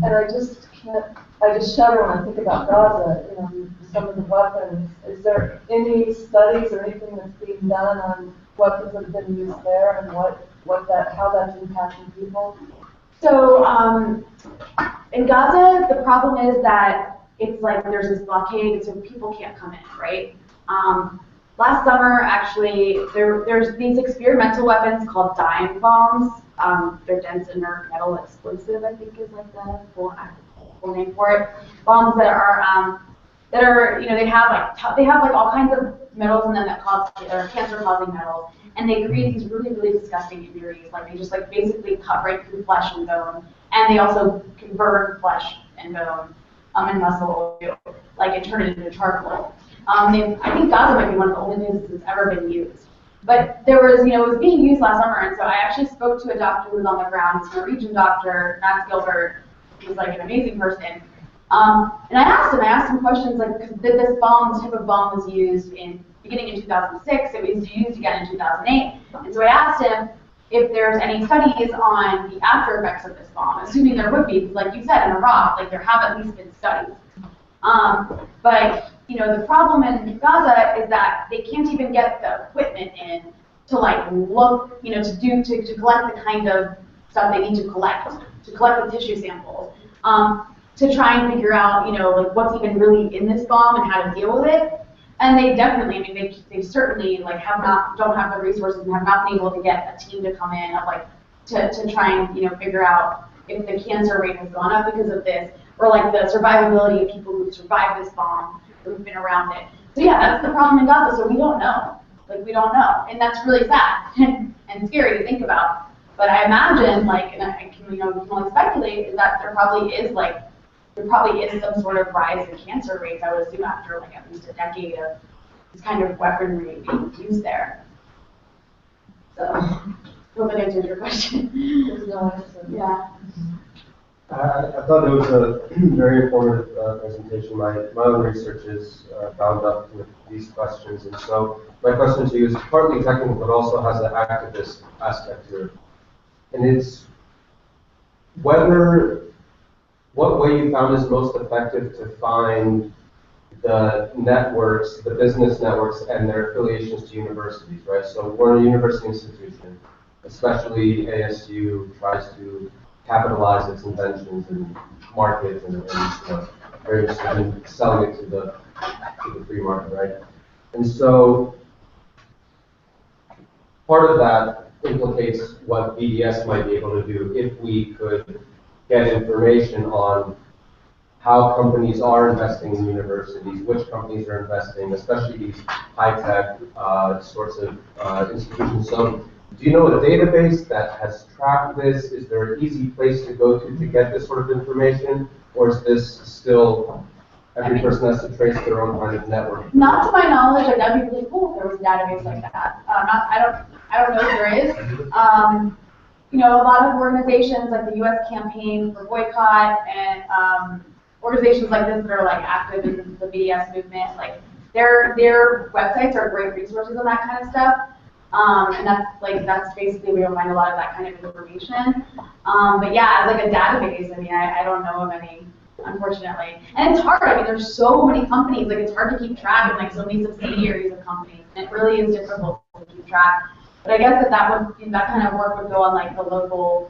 and I just can't, I just shudder when I think about Gaza, you know, some of the weapons. Is there any studies or anything that's being done on weapons that have been used there and how that's impacting people? So in Gaza, the problem is that it's like there's this blockade, so people can't come in, right? Last summer, actually, there's these experimental weapons called dime bombs. They're dense inert metal explosive, I think is like the full name for it. Bombs that are, you know, they have like all kinds of metals in them that are cancer-causing metals, and they create these really, really disgusting injuries. Like they just like basically cut right through flesh and bone, and they also can burn flesh and bone and muscle, like and turn it into charcoal. I think Gaza might be one of the only places it's ever been used. But there was, you know, it was being used last summer, and so I actually spoke to a doctor who was on the ground. He's a Norwegian doctor, Max Gilbert. He's like an amazing person. And I asked him questions like, this type of bomb was used beginning in 2006, it was used again in 2008. And so I asked him if there's any studies on the after effects of this bomb, assuming there would be, because like you said, in Iraq, like there have at least been studies. But you know, the problem in Gaza is that they can't even get the equipment in to like look, you know, to collect the kind of stuff they need to collect the tissue samples, to try and figure out, you know, like what's even really in this bomb and how to deal with it. And they definitely, I mean, they certainly like don't have the resources and have not been able to get a team to come in of like to try and, you know, figure out if the cancer rate has gone up because of this, or like the survivability of people who survived this bomb, who've been around it. So yeah, that's the problem in Gaza. So we don't know, like we don't know, and that's really sad and scary to think about. But I imagine, like, and I can, you know, we can only speculate, is that there probably is some sort of rise in cancer rates, I would assume, after like at least a decade of this kind of weaponry being used there. So, hope that answers your question. Yeah. I thought it was a very informative presentation. My own research is bound up with these questions, and so my question to you is partly technical, but also has an activist aspect to it. And it's what way you found is most effective to find the networks, the business networks, and their affiliations to universities, right? So we're a university institution, especially ASU tries to capitalize its inventions and market and you know, very interested in selling it to the free market, right? And so part of that implicates what BDS might be able to do if we could get information on how companies are investing in universities, which companies are investing, especially these high-tech sorts of institutions. So do you know a database that has tracked this? Is there an easy place to go to get this sort of information? Or is this still, every person has to trace their own kind of network? Not to my knowledge, like that'd be really cool if there was a database like that. I don't know if there is. You know, a lot of organizations like the U.S. Campaign for Boycott and organizations like this that are like active in the BDS movement, like their websites are great resources on that kind of stuff. And that's basically where you'll find a lot of that kind of information. But yeah, as like a database, I mean, I don't know of any, unfortunately. And it's hard. I mean, there's so many companies. Like it's hard to keep track of like so many subsidiaries of companies, and it really is difficult to keep track. But I guess that kind of work would go on like the local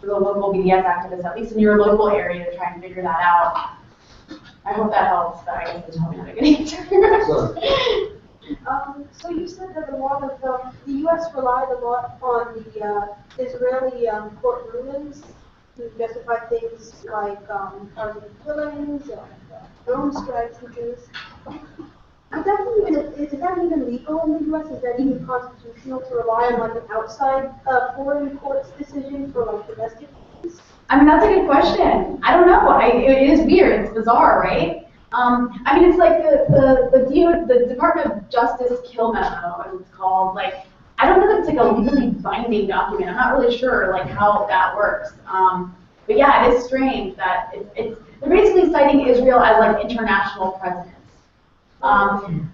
BDS activists, at least in your local area, to try and figure that out. I hope that helps, but I guess it's probably not a good answer. So you said that a lot of the U.S. relied a lot on the Israeli court rulings to justify things like targeted killings and drone strikes and things. Is that even legal in the US? Is that even constitutional to rely on like an outside foreign court's decision for like domestic cases? I mean, that's a good question. I don't know. It is weird. It's bizarre, right? I mean, it's like the Department of Justice kill memo, as it's called. Like, I don't know if it's like a legally binding document. I'm not really sure like how that works. But yeah, it is strange that they're basically citing Israel as like international precedents.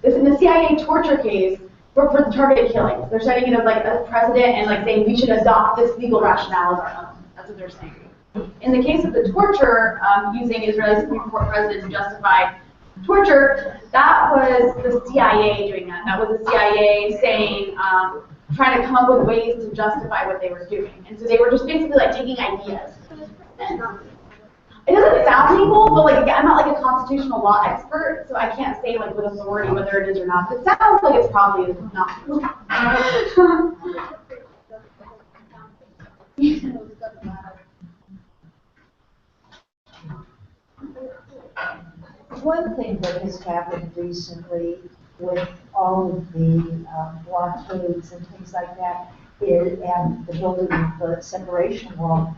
In the CIA torture case for the targeted killings, they're citing it as like a precedent and like saying we should adopt this legal rationale as our own. That's what they're saying. In the case of the torture, using Israeli Supreme Court precedent to justify torture, that was the CIA doing that. That was the CIA saying, trying to come up with ways to justify what they were doing. And so they were just basically like taking ideas. It doesn't sound legal, but like I'm not like a constitutional law expert, so I can't say like with authority whether it is or not. But it sounds like it's probably not. One thing that has happened recently with all of the blockades and things like that and the building of the separation wall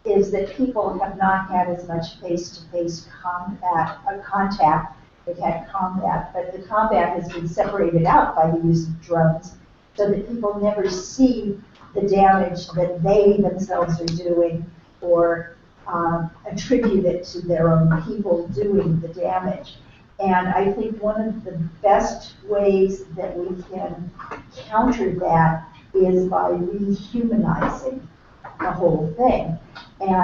is that people have not had as much face-to-face contact. They've had combat, but the combat has been separated out by the use of drones so that people never see the damage that they themselves are doing or attribute it to their own people doing the damage. And I think one of the best ways that we can counter that is by rehumanizing the whole thing. And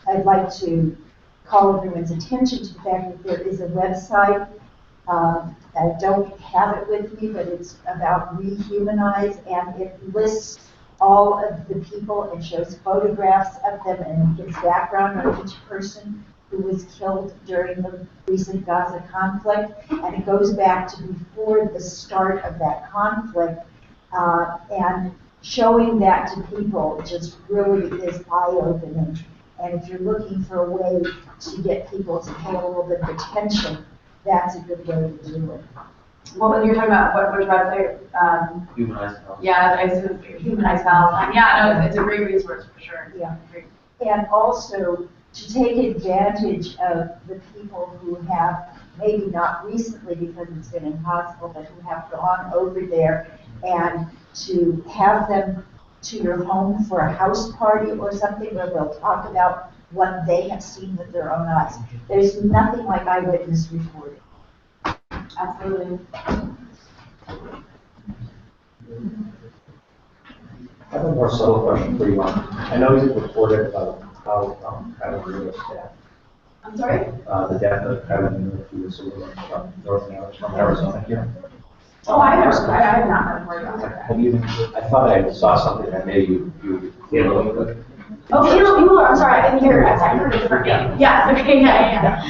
I'd like to call everyone's attention to the fact that there is a website. I don't have it with me, but it's about Rehumanize, and it lists all of the people and shows photographs of them and gives background on each person who was killed during the recent Gaza conflict. And it goes back to before the start of that conflict. And showing that to people just really is eye-opening. And if you're looking for a way to get people to pay a little bit of attention, that's a good way to do it. Well, when you're talking about what was about to say, Humanized health. yeah, I assume humanized health. Yeah, no, it's a great resource for sure. Yeah. And also to take advantage of the people who have, maybe not recently because it's been impossible, but who have gone over there, and to have them to your home for a house party or something where they'll talk about what they have seen with their own eyes. There's nothing like eyewitness reporting. Absolutely. I have a more subtle question for you. I know you reported about how Khalek death. I'm sorry? The death of Khalek, who was from from Arizona here. Oh, I have not heard more about that. Have you? I thought I saw something that maybe you did a little bit. Oh, Mueller, I'm sorry, I didn't hear it. I heard a different name. Yeah, okay, yeah.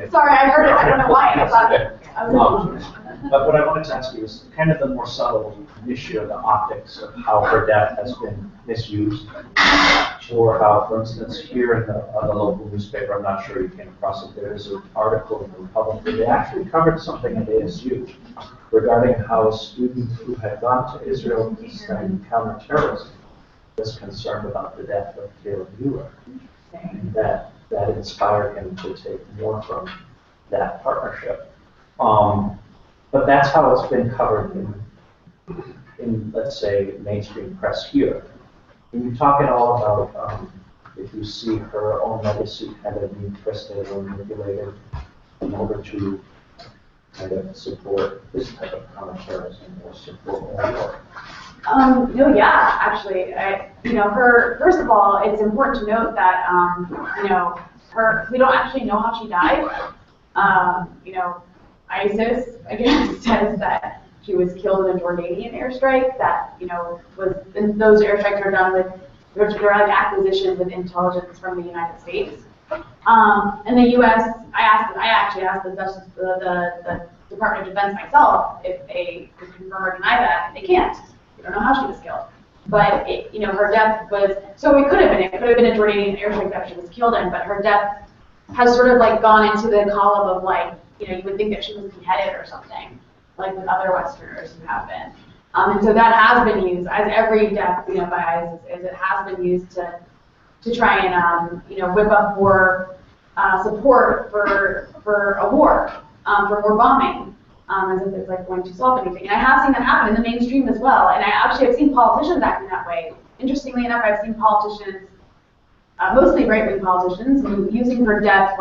Sorry, I heard it. I don't know why. I thought I was But what I wanted to ask you is kind of the more subtle issue of the optics of how her death has been misused, or how, for instance, here in the local newspaper, I'm not sure you came across it, there is an article in the Republic where they actually covered something at ASU regarding how a student who had gone to Israel to study counterterrorism was concerned about the death of Caleb Mueller, and that inspired him to take more from that partnership. But that's how it's been covered in let's say, mainstream press here. Can you talk at all about if you see her own legacy kind of being twisted or manipulated in order to kind of support this type of counterterrorism or support war? No, yeah, actually, first of all, it's important to note that, we don't actually know how she died. ISIS, again, says that she was killed in a Jordanian airstrike that, those airstrikes are done with, they're like acquisitions of intelligence from the United States. And the U.S., I actually asked the Department of Defense myself if they could confirm or deny that. They can't. We don't know how she was killed. But, her death was, so it could have been a Jordanian airstrike that she was killed in, but her death has sort of like gone into the column of like you would think that she was beheaded or something, like with other Westerners who have been. And so that has been used, as every death, by ISIS is, it has been used to try and, whip up more support for a war, for more bombing, as if it's like going to solve anything. And I have seen that happen in the mainstream as well. And I actually have seen politicians acting that way. Interestingly enough, I've seen politicians, mostly right-wing politicians, using her death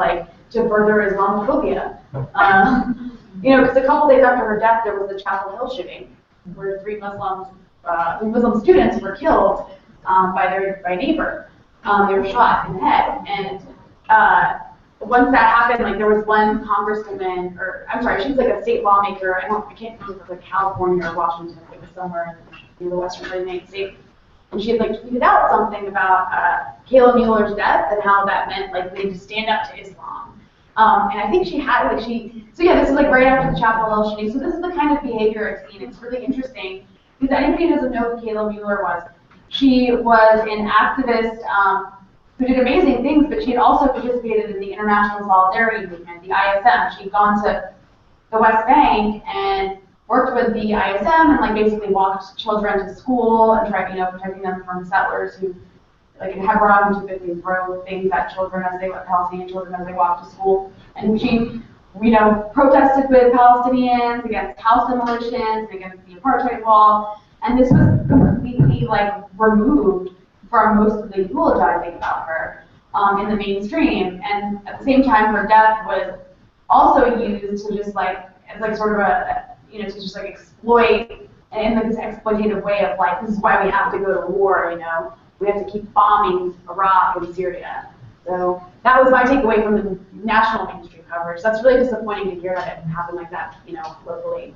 to further Islamophobia. Because a couple days after her death, there was the Chapel Hill shooting, where three Muslim students were killed by a neighbor. They were shot in the head, and once that happened, there was one congresswoman, she was a state lawmaker. I can't remember if it was California or Washington. It was somewhere in the western United States. And she had tweeted out something about Kayla Mueller's death and how that meant they need to stand up to Islam. And I think she had this is right after the Chapel Hill shooting. So this is the kind of behavior I've seen. It's really interesting because anybody who doesn't know who Kayla Mueller was, she was an activist who did amazing things, but she had also participated in the International Solidarity Movement, the ISM. She'd gone to the West Bank and worked with the ISM and basically walked children to school and tried, protecting them from settlers who, in Hebron, who typically throw things at children Palestinian children as they walk to school. And she, protested with Palestinians against house demolitions and against the apartheid wall. And this was completely removed from most of the eulogizing about her in the mainstream. And at the same time, her death was also used to just as sort of to just exploit in this exploitative way of this is why we have to go to war, we have to keep bombing Iraq and Syria. So that was my takeaway from the national mainstream coverage. That's really disappointing to hear that it happened like that, locally.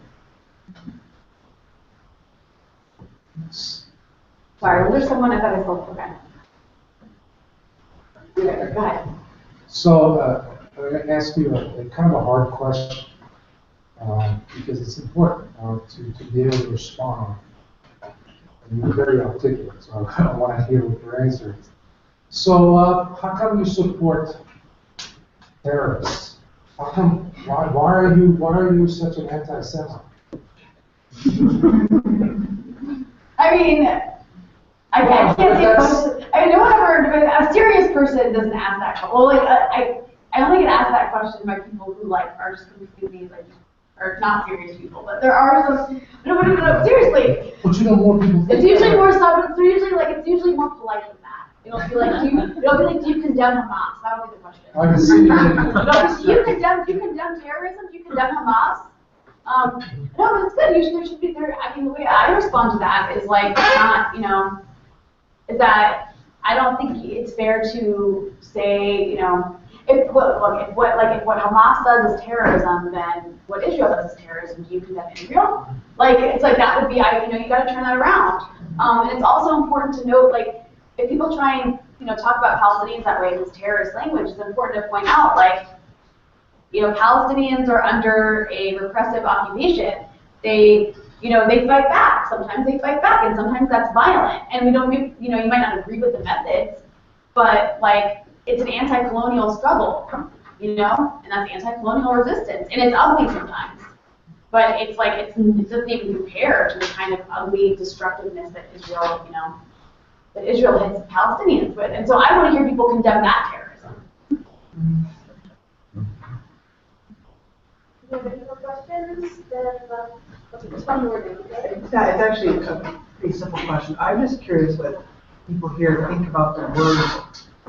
Sorry, was there someone I thought I spoke? Okay. Go ahead. So I'm going to ask you a kind of a hard question because it's important to be able to respond. And you're very articulate, so I want to hear what your answer is. So how come you support terrorists? Why are you such an anti-Semite? I mean, I can't say no one ever, a serious person doesn't ask that question. Well, I only get asked that question by people who are just completely or not serious people, but there are some. No, seriously. But more people. It's usually more subtle. It's usually more polite than that. It'll be do you condemn Hamas? That would be the question. I can see. Do you condemn terrorism? Do you condemn Hamas? No, but it's good. Usually there should be there. I mean, the way I respond to that is not, is that I don't think it's fair to say, if what Hamas does is terrorism, then what Israel does is terrorism. Do you condemn Israel? That would be, you got to turn that around. And it's also important to note, if people try and talk about Palestinians that way in this terrorist language, it's important to point out, Palestinians are under a repressive occupation. They fight back. Sometimes they fight back, and sometimes that's violent. And we don't, you might not agree with the methods, but it's an anti-colonial struggle, and that's anti-colonial resistance, and it's ugly sometimes. But it doesn't even compare to the kind of ugly destructiveness that Israel, that Israel hits Palestinians with. And so I want to hear people condemn that terrorism. Do you have any more questions? Then it's one more thing, okay? Yeah, it's actually a pretty simple question. I'm just curious what people here think about the word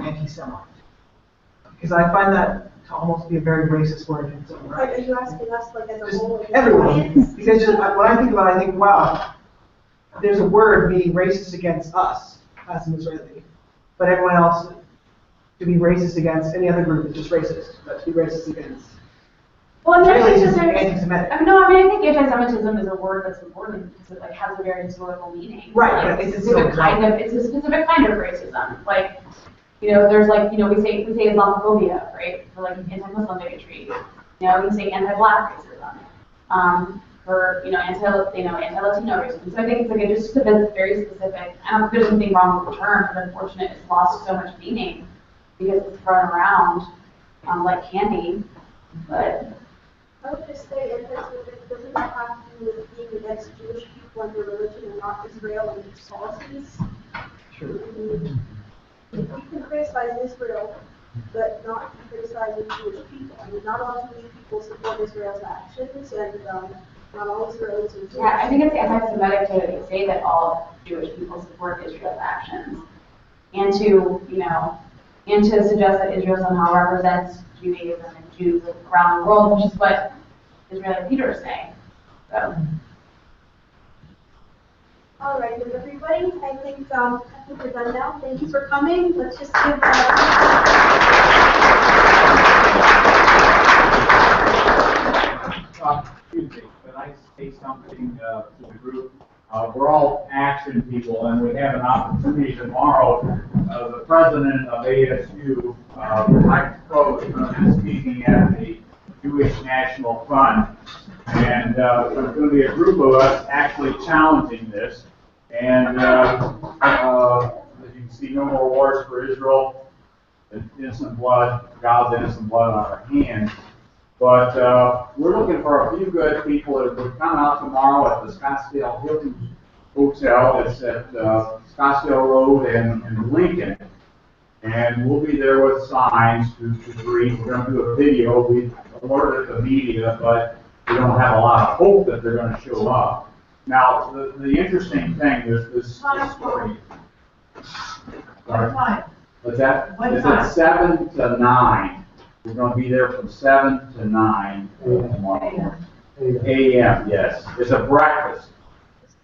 anti-Semite. Because I find that to almost be a very racist word in some way. Are you asking us as a Just whole? everyone. Because when I think about it, I think, wow, there's a word being racist against us as an Israeli. But everyone else, to be racist against any other group is just racist. But to be racist against Well, Israelis is anti-Semitic. I think anti-Semitism is a word that's important because it has a very historical meaning. Right, it's a specific kind of racism. There's we say Islamophobia, right? For anti-Muslim bigotry. We say anti-Black racism. For anti-Latino racism. So I think it's just a very specific. I don't think there's anything wrong with the term, but unfortunately it's lost so much meaning because it's thrown around like candy. But I would just say if it doesn't have to do with being against Jewish people and their religion and not Israel and its policies. Sure. I mean, you can criticize Israel, but not criticizing Jewish people. I mean, not all Jewish people support Israel's actions, and not all Israelis are Jewish. Yeah, I think it's anti-Semitic to say that all Jewish people support Israel's actions, and to, and to suggest that Israel somehow represents Judaism and Jews around the world, which is what Israeli Peter is saying. So. All right, then everybody, I think we're done now. Thank you for coming. Let's just give. Excuse me, can I say something to the group? We're all action people, and we have an opportunity tomorrow. The president of ASU, Mike Crow, is going to be speaking at the Jewish National Fund. And there's going to be a group of us actually challenging this. And as you can see, no more wars for Israel, innocent blood, Gaza, innocent blood on our hands. But we're looking for a few good people that would come out tomorrow at the Scottsdale Hilton Hotel. It's at Scottsdale Road and Lincoln. And we'll be there with signs to greet. We're going to do a video. We alerted the media, but we don't have a lot of hope that they're going to show up. Now, the interesting thing is this story. Sorry? What's that? It's at 7 to 9. We're going to be there from 7 to 9 tomorrow. A.M., yes. It's a breakfast.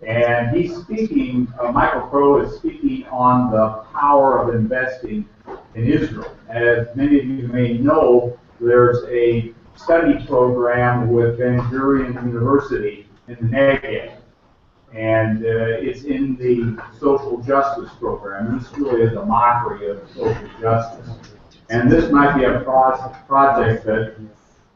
And he's speaking, Michael Crow is speaking on the power of investing in Israel. As many of you may know, there's a study program with Ben Gurion University in the Negev. And it's in the social justice program. And this really is a mockery of social justice. And this might be a project that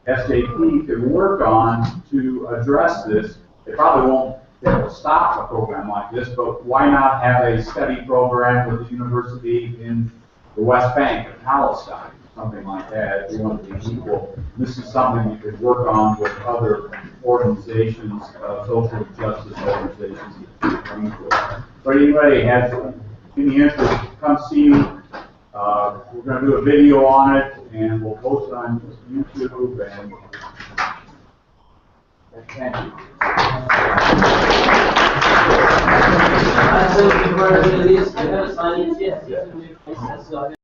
SAP could work on to address this. They probably won't be able to stop a program like this, but why not have a study program with the university in the West Bank of Palestine, something like that, if you want to be equal. This is something you could work on with other organizations, social justice organizations. But anybody has any interest, come see me. We're going to do a video on it, and we'll post it on YouTube, and thank you.